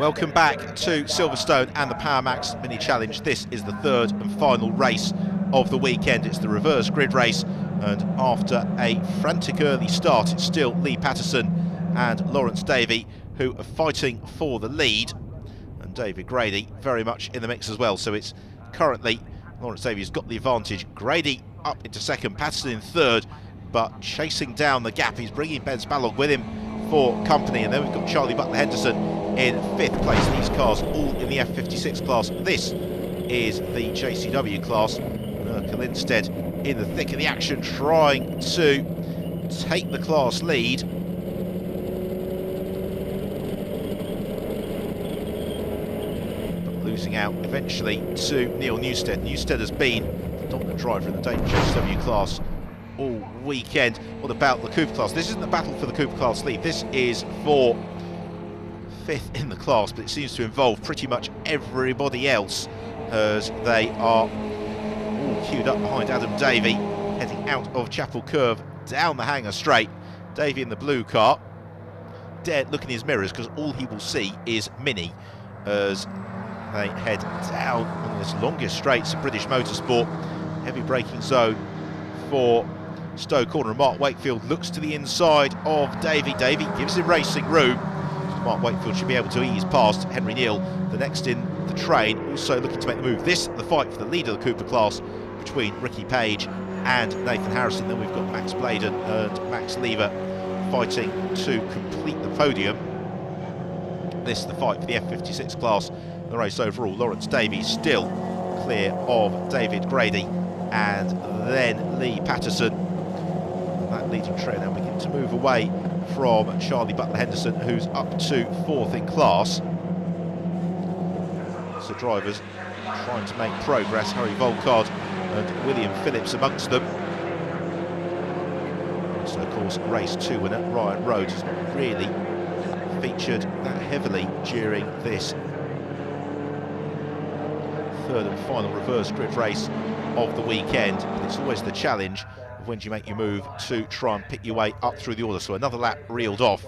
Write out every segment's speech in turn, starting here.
Welcome back to Silverstone and the Power Max Mini Challenge. This is the third and final race of the weekend. It's the reverse grid race, and after a frantic early start, it's still Lee Patterson and Lawrence Davey who are fighting for the lead, and David Grady very much in the mix as well. So it's currently Lawrence Davey has got the advantage. Grady up into second, Patterson in third, but chasing down the gap. He's bringing Ben Spallog with him for company, and then we've got Charlie Butler-Henderson in fifth place. These cars all in the F56 class. This is the JCW class. Lindstedt in the thick of the action, trying to take the class lead. But losing out eventually to Neil Newstead. Newstead has been the dominant driver in the JCW class all weekend. What about the Cooper class? This isn't a battle for the Cooper class lead. This is for fifth in the class, but it seems to involve pretty much everybody else as they are all queued up behind Adam Davey, heading out of Chapel Curve down the hangar straight. Davey in the blue car dared look in his mirrors because all he will see is Mini as they head down on this longest straights of British Motorsport. Heavy braking zone for Stowe Corner, and Mark Wakefield looks to the inside of Davey. Davey gives him racing room. Mark Wakefield should be able to ease past Henry Neal, the next in the train, also looking to make the move. This, the fight for the lead of the Cooper class between Ricky Page and Nathan Harrison. Then we've got Max Bladen and Max Lever fighting to complete the podium. This is the fight for the F56 class. The race overall, Lawrence Davey still clear of David Grady and then Lee Patterson. And that leading train now begin to move away from Charlie Butler-Henderson, who's up to fourth in class. So drivers trying to make progress. Harry Volcard and William Phillips amongst them. So of course race 2 winner Ryan Rhodes has not really featured that heavily during this third and final reverse grid race of the weekend. But it's always the challenge of when do you make your move to try and pick your way up through the order. So another lap reeled off,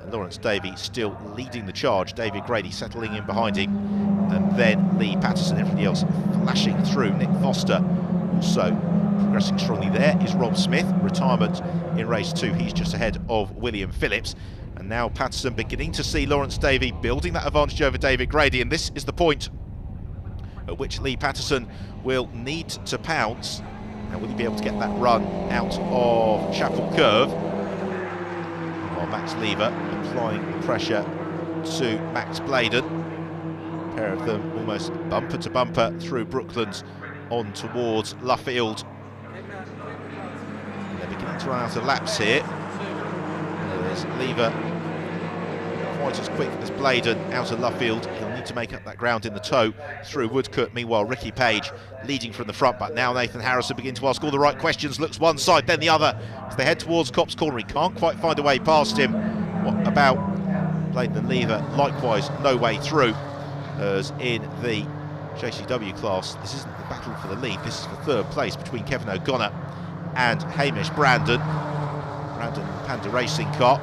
and Lawrence Davey still leading the charge. David Grady settling in behind him, and then Lee Patterson. Everybody else flashing through. Nick Foster also progressing strongly. There is Rob Smith, retirement in race 2. He's just ahead of William Phillips. And now Patterson beginning to see Lawrence Davey building that advantage over David Grady, and this is the point at which Lee Patterson will need to pounce. Now, will he be able to get that run out of Chapel Curve? While Max Lever applying pressure to Max Bladen. A pair of them almost bumper to bumper through Brooklands on towards Luffield. And they're beginning to run out of laps here. There's Lever quite as quick as Bladen out of Luffield. He'll need to make up that ground in the toe through Woodcote. Meanwhile, Ricky Page leading from the front, but now Nathan Harrison begins to ask all the right questions. Looks one side, then the other as they head towards Copse Corner. He can't quite find a way past him. What about Bladen and Lever? Likewise, no way through. As in the JCW class, this isn't the battle for the lead. This is for third place between Kevin O'Connor and Hamish Brandon. Brandon Panda Racing car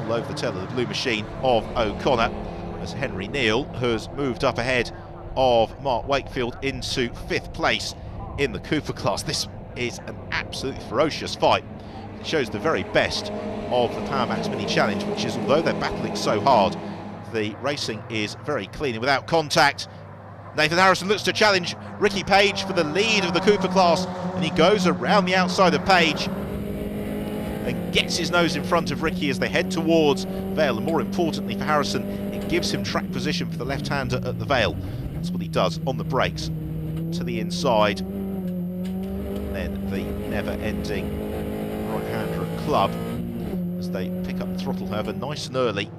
all over the tail of the blue machine of O'Connor, as Henry Neal has moved up ahead of Mark Wakefield into fifth place in the Cooper class. This is an absolutely ferocious fight. It shows the very best of the Power Max Mini Challenge, which is, although they're battling so hard, the racing is very clean and without contact. Nathan Harrison looks to challenge Ricky Page for the lead of the Cooper class, and he goes around the outside of Page and gets his nose in front of Ricky as they head towards Vale. And more importantly for Harrison, it gives him track position for the left-hander at the Vale. That's what he does on the brakes to the inside. And then the never-ending right-hander at Club as they pick up the throttle, however, nice and early.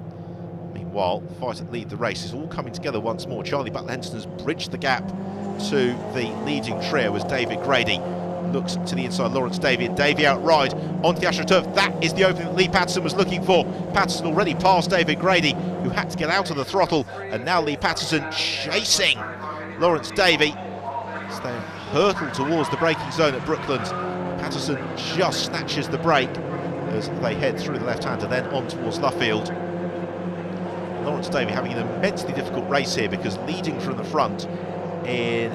Meanwhile, fight that lead the race is all coming together once more. Charlie Butler-Henderson has bridged the gap to the leading trio as David Grady looks to the inside. Lawrence Davey, and Davey outride onto the AstroTurf. That is the opening that Lee Patterson was looking for. Patterson already passed David Grady, who had to get out of the throttle, and now Lee Patterson chasing Lawrence Davey as they hurtle towards the braking zone at Brooklands. Patterson just snatches the brake as they head through the left-hander, then on towards Luffield. Lawrence Davey having an immensely difficult race here, because leading from the front in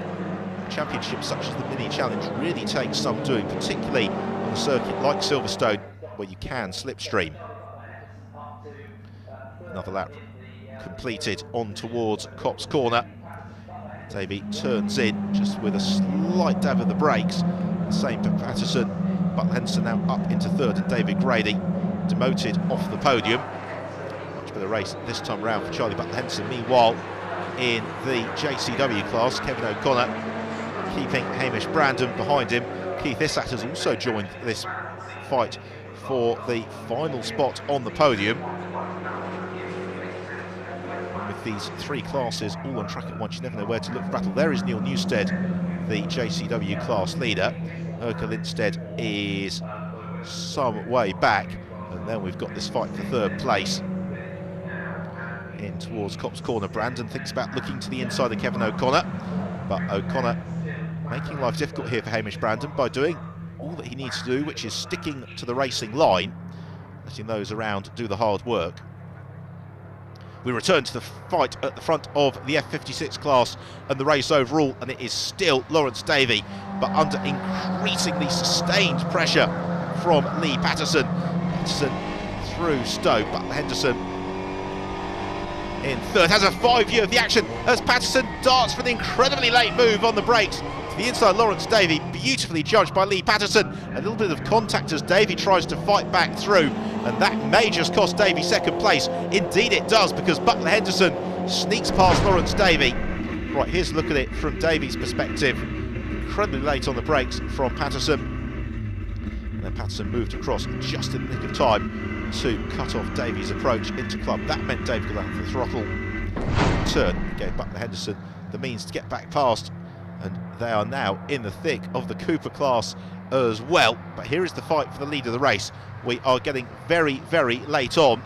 championships such as the Mini Challenge really takes some doing, particularly on a circuit like Silverstone where you can slipstream. Another lap completed on towards Copse Corner. Davey turns in just with a slight dab of the brakes. The same for Patterson. Butler Henderson now up into third, and David Grady demoted off the podium. Much better race this time round for Charlie Butler Henderson. Meanwhile, in the JCW class, Kevin O'Connor keeping Hamish Brandon behind him. Keith Issat has also joined this fight for the final spot on the podium. And with these three classes all on track at once, you never know where to look for battle. There is Neil Newstead, the JCW class leader. Erka Lindstedt is some way back, and then we've got this fight for third place. In towards Copse Corner, Brandon thinks about looking to the inside of Kevin O'Connor, but O'Connor making life difficult here for Hamish Brandon by doing all that he needs to do, which is sticking to the racing line, letting those around do the hard work. We return to the fight at the front of the F56 class and the race overall, and it is still Lawrence Davey, but under increasingly sustained pressure from Lee Patterson. Patterson through Stowe, Butler Henderson in third, has a 5 view of the action as Patterson darts for the incredibly late move on the brakes. To the inside, Lawrence Davey, beautifully judged by Lee Patterson. A little bit of contact as Davey tries to fight back through, and that may just cost Davey second place. Indeed it does, because Butler Henderson sneaks past Lawrence Davey. Right, here's a look at it from Davey's perspective. Incredibly late on the brakes from Patterson. And then Patterson moved across just in the nick of time to cut off Davey's approach into club. That meant Davey got out of the throttle. Turn gave Butler Henderson the means to get back past, and they are now in the thick of the Cooper class as well. But here is the fight for the lead of the race. We are getting very, very late on,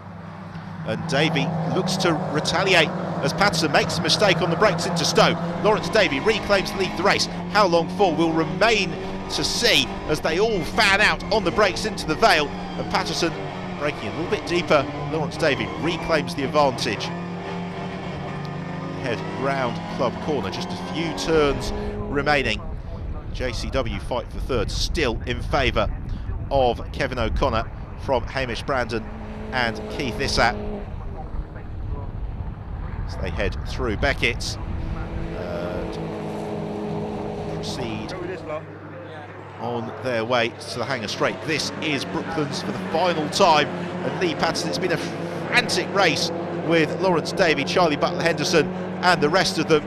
and Davey looks to retaliate as Patterson makes a mistake on the brakes into Stowe. Lawrence Davey reclaims the lead of the race. How long for will remain to see as they all fan out on the brakes into the Vale, and Patterson braking a little bit deeper. Lawrence Davey reclaims the advantage. Head round Club Corner, just a few turns remaining. JCW fight for third, still in favour of Kevin O'Connor from Hamish Brandon and Keith Issat. As they head through Beckett's and proceed on their way to the Hangar Straight. This is Brooklands for the final time, and Lee Patterson, it's been a frantic race with Lawrence Davey, Charlie Butler Henderson and the rest of them.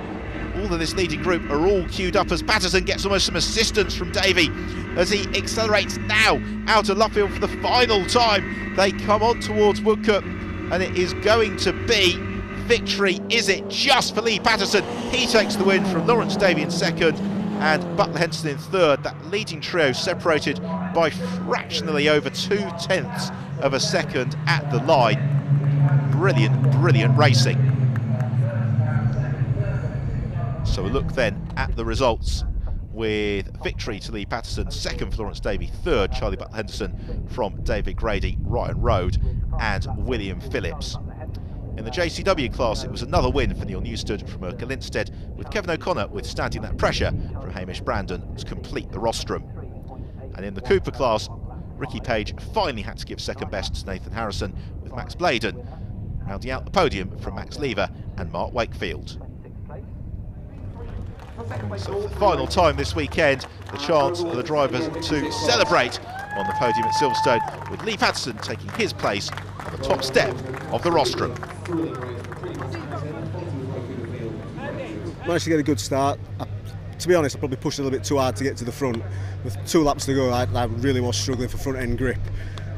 All of this leading group are all queued up as Patterson gets almost some assistance from Davey as he accelerates now out of Luffield for the final time. They come on towards Woodcote, and it is going to be victory, is it, just for Lee Patterson. He takes the win from Lawrence Davey in second and Butler Henderson in third. That leading trio separated by fractionally over 0.2 of a second at the line. Brilliant, brilliant racing. So a look then at the results, with victory to Lee Patterson, second for Lawrence Davey, third Charlie Butler Henderson from David Grady, Ryan Road and William Phillips. In the JCW class, it was another win for Neil Newstead from Erka Lindstedt, with Kevin O'Connor withstanding that pressure from Hamish Brandon to complete the rostrum. And in the Cooper class, Ricky Page finally had to give second best to Nathan Harrison, with Max Bladen rounding out the podium from Max Lever and Mark Wakefield. So for the final time this weekend, the chance for the drivers to celebrate on the podium at Silverstone, with Lee Patterson taking his place on the top step of the rostrum. Managed to get a good start. To be honest, I probably pushed a little bit too hard to get to the front. With 2 laps to go, I really was struggling for front end grip.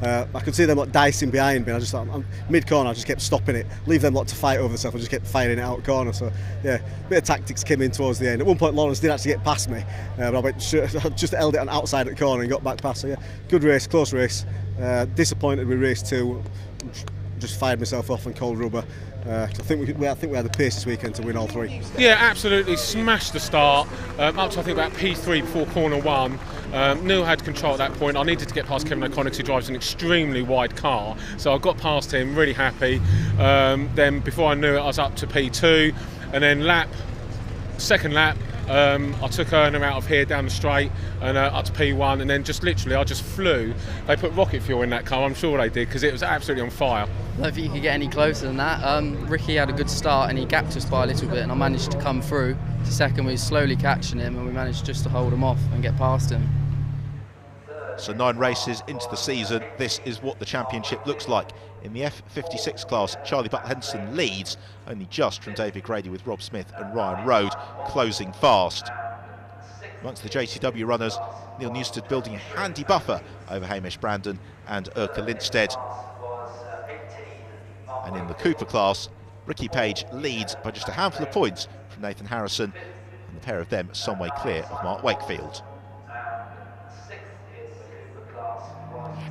I could see them like dicing behind me. I just thought, mid-corner, I just kept stopping it, leave them lot to fight over themselves. I just kept firing it out corner. So yeah, a bit of tactics came in towards the end. At one point, Lawrence did actually get past me, but I just held it on outside at the corner and got back past. So yeah, good race, close race. Disappointed with race 2. Just fired myself off on cold rubber. I think we had the pace this weekend to win all 3. Yeah, absolutely smashed the start. Up to I think about P3 before corner 1. Neil had control at that point. I needed to get past Kevin O'Connor because he drives an extremely wide car. So I got past him, really happy. Then before I knew it, I was up to P2. And then second lap, I took Erna out of here down the straight and up to P1, and then just literally I just flew. They put rocket fuel in that car, I'm sure they did, because it was absolutely on fire. I don't think you could get any closer than that. Ricky had a good start and he gapped us by a little bit, and I managed to come through to second. We were slowly catching him and we managed just to hold him off and get past him. So 9 races into the season, this is what the championship looks like. In the F56 class, Charlie Butler-Henderson leads, only just from David Grady, with Rob Smith and Ryan Rode closing fast. Amongst the JCW runners, Neil Newstead building a handy buffer over Hamish Brandon and Urka Lindstedt. And in the Cooper class, Ricky Page leads by just a handful of points from Nathan Harrison, and the pair of them some way clear of Mark Wakefield.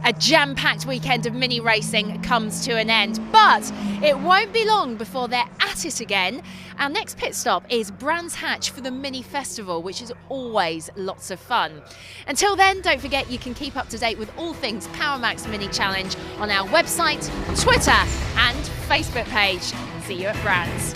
A jam-packed weekend of mini racing comes to an end, but it won't be long before they're at it again. Our next pit stop is Brands Hatch for the Mini Festival, which is always lots of fun. Until then, don't forget you can keep up to date with all things PowerMax Mini Challenge on our website, Twitter and Facebook page. See you at Brands.